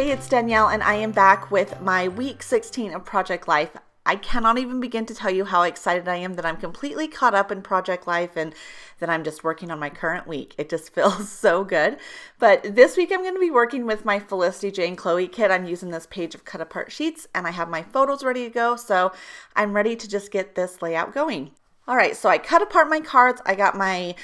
Hey, it's Danielle, and I am back with my week 16 of Project Life. I cannot even begin to tell you how excited I am that I'm completely caught up in Project Life and that I'm just working on my current week. It just feels so good. But this week I'm going to be working with my Felicity Jane Chloe kit. I'm using this page of cut apart sheets and I have my photos ready to go. So I'm ready to just get this layout going. All right, so I cut apart my cards. I got my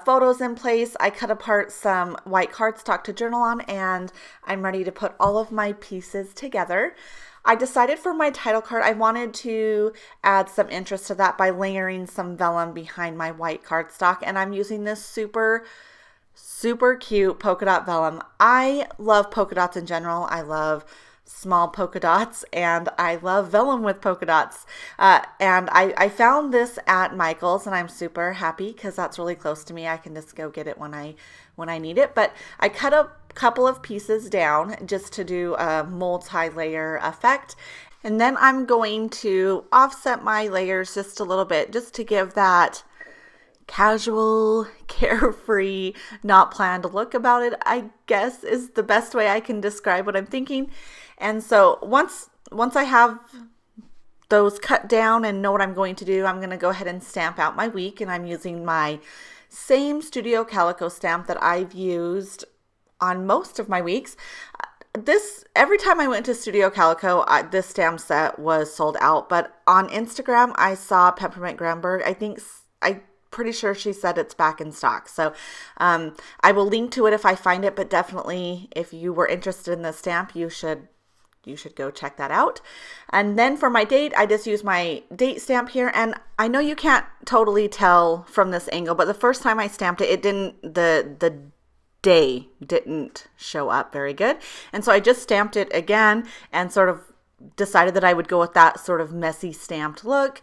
photos in place. I cut apart some white cardstock to journal on, and I'm ready to put all of my pieces together. I decided for my title card, I wanted to add some interest to that by layering some vellum behind my white cardstock, and I'm using this super cute polka dot vellum. I love polka dots in general. I love small polka dots, and I love vellum with polka dots. And I found this at Michael's, and I'm super happy because that's really close to me. I can just go get it when I need it. But I cut a couple of pieces down just to do a multi-layer effect. And then I'm going to offset my layers just a little bit just to give that casual, carefree, not planned look about it, I guess is the best way I can describe what I'm thinking. And so once I have those cut down and know what I'm going to do, I'm going to go ahead and stamp out my week. And I'm using my same Studio Calico stamp that I've used on most of my weeks. Every time I went to Studio Calico, this stamp set was sold out. But on Instagram, I saw Peppermint Granberg. I'm pretty sure she said it's back in stock. So I will link to it if I find it, but definitely if you were interested in the stamp, you should go check that out. And then for my date, I just use my date stamp here. And I know you can't totally tell from this angle, but the first time I stamped it, the day didn't show up very good. And so I just stamped it again and sort of decided that I would go with that sort of messy stamped look,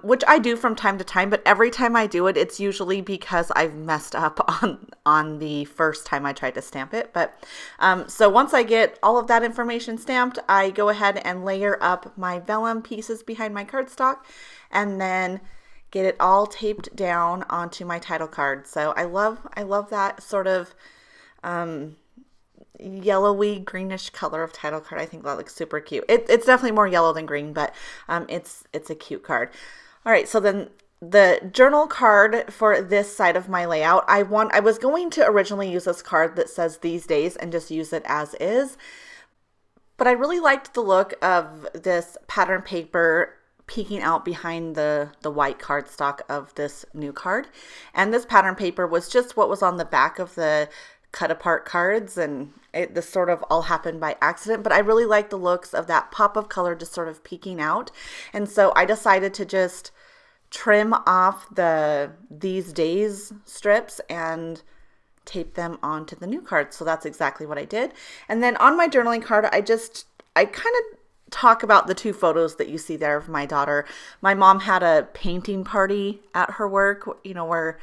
which I do from time to time, but every time I do it, it's usually because I've messed up on the first time I tried to stamp it. But so once I get all of that information stamped, I go ahead and layer up my vellum pieces behind my cardstock and then get it all taped down onto my title card. So I love that sort of yellowy greenish color of title card. I think that looks super cute. It's definitely more yellow than green, but it's a cute card. All right, so then the journal card for this side of my layout, I was going to originally use this card that says these days and just use it as is, but I really liked the look of this pattern paper peeking out behind the white cardstock of this new card. And this pattern paper was just what was on the back of the cut apart cards, and this sort of all happened by accident, but I really like the looks of that pop of color just sort of peeking out. And so I decided to just trim off the these days strips and tape them onto the new card. So that's exactly what I did. And then on my journaling card, I kind of talk about the two photos that you see there of my daughter. My mom had a painting party at her work, where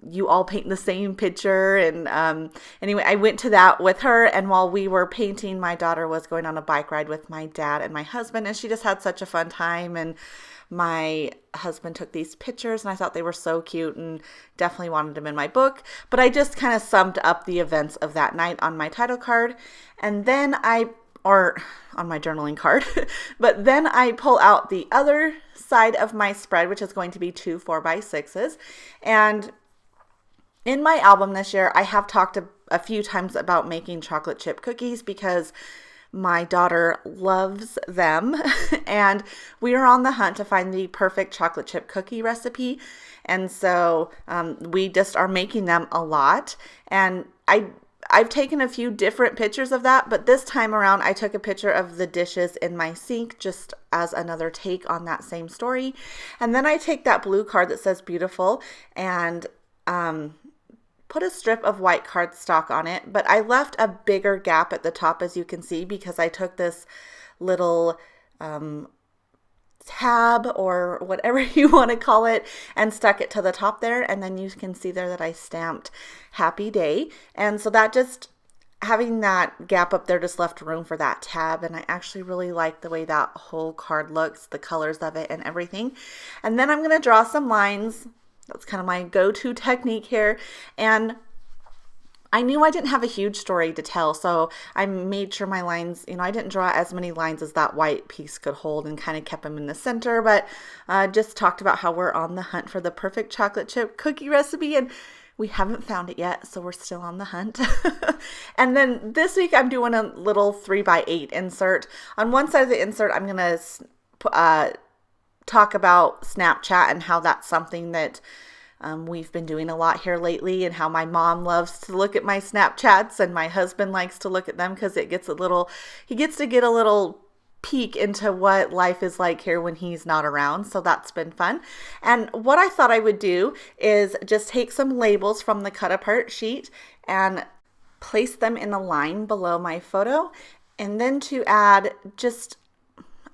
you all paint the same picture. And anyway, I went to that with her. And while we were painting, my daughter was going on a bike ride with my dad and my husband. And she just had such a fun time. And my husband took these pictures and I thought they were so cute and definitely wanted them in my book. But I just kind of summed up the events of that night on my title card. And then or on my journaling card, but then I pull out the other side of my spread, which is going to be 2 4x6s. And in my album this year, I have talked a few times about making chocolate chip cookies because my daughter loves them. And we are on the hunt to find the perfect chocolate chip cookie recipe. And so we just are making them a lot. And I've taken a few different pictures of that, but this time around I took a picture of the dishes in my sink just as another take on that same story. And then I take that blue card that says beautiful and put a strip of white cardstock on it, but I left a bigger gap at the top, as you can see, because I took this little tab or whatever you want to call it and stuck it to the top there. And then you can see there that I stamped happy day. And so that just having that gap up there just left room for that tab. And I actually really like the way that whole card looks, the colors of it and everything. And then I'm going to draw some lines. That's kind of my go-to technique here. And I knew I didn't have a huge story to tell, so I made sure my lines, I didn't draw as many lines as that white piece could hold and kind of kept them in the center, but just talked about how we're on the hunt for the perfect chocolate chip cookie recipe, and we haven't found it yet, so we're still on the hunt. And then this week I'm doing a little 3x8 insert. On one side of the insert, I'm going to talk about Snapchat and how that's something that we've been doing a lot here lately, and how my mom loves to look at my Snapchats and my husband likes to look at them because he gets to get a little peek into what life is like here when he's not around. So that's been fun. And what I thought I would do is just take some labels from the cut apart sheet and place them in a line below my photo, and then to add just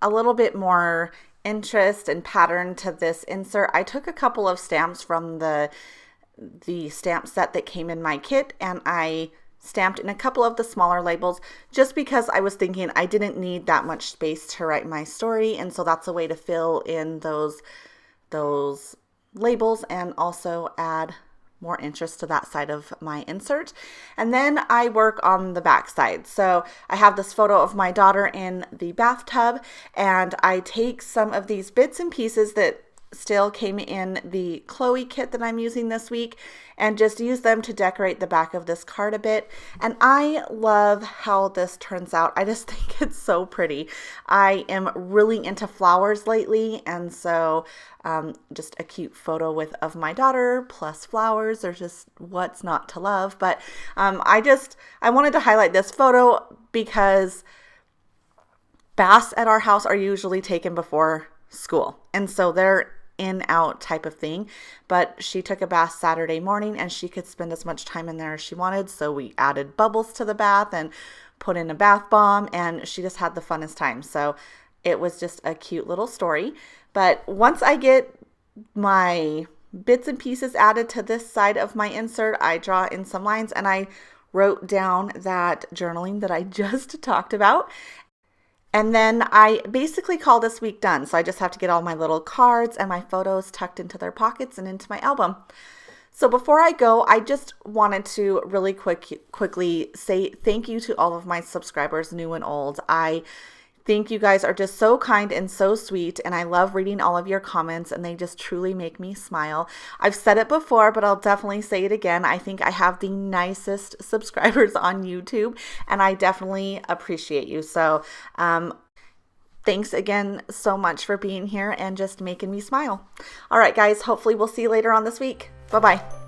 a little bit more interest and pattern to this insert, I took a couple of stamps from the stamp set that came in my kit, and I stamped in a couple of the smaller labels just because I was thinking I didn't need that much space to write my story, and so that's a way to fill in those labels and also add more interest to that side of my insert. And then I work on the back side. So I have this photo of my daughter in the bathtub, and I take some of these bits and pieces that still came in the Chloe kit that I'm using this week and just use them to decorate the back of this card a bit. And I love how this turns out. I just think it's so pretty. I am really into flowers lately, and so just a cute photo of my daughter plus flowers, or just what's not to love. But I wanted to highlight this photo because baths at our house are usually taken before school, and so they're in out type of thing, but she took a bath Saturday morning and she could spend as much time in there as she wanted, so we added bubbles to the bath and put in a bath bomb, and she just had the funnest time. So it was just a cute little story. But once I get my bits and pieces added to this side of my insert, I draw in some lines, and I wrote down that journaling that I just talked about. And then I basically call this week done. So I just have to get all my little cards and my photos tucked into their pockets and into my album. So before I go, I just wanted to really quickly say thank you to all of my subscribers, new and old. I think you guys are just so kind and so sweet, and I love reading all of your comments, and they just truly make me smile. I've said it before, but I'll definitely say it again. I think I have the nicest subscribers on YouTube, and I definitely appreciate you. So thanks again so much for being here and just making me smile. All right, guys, hopefully we'll see you later on this week. Bye-bye.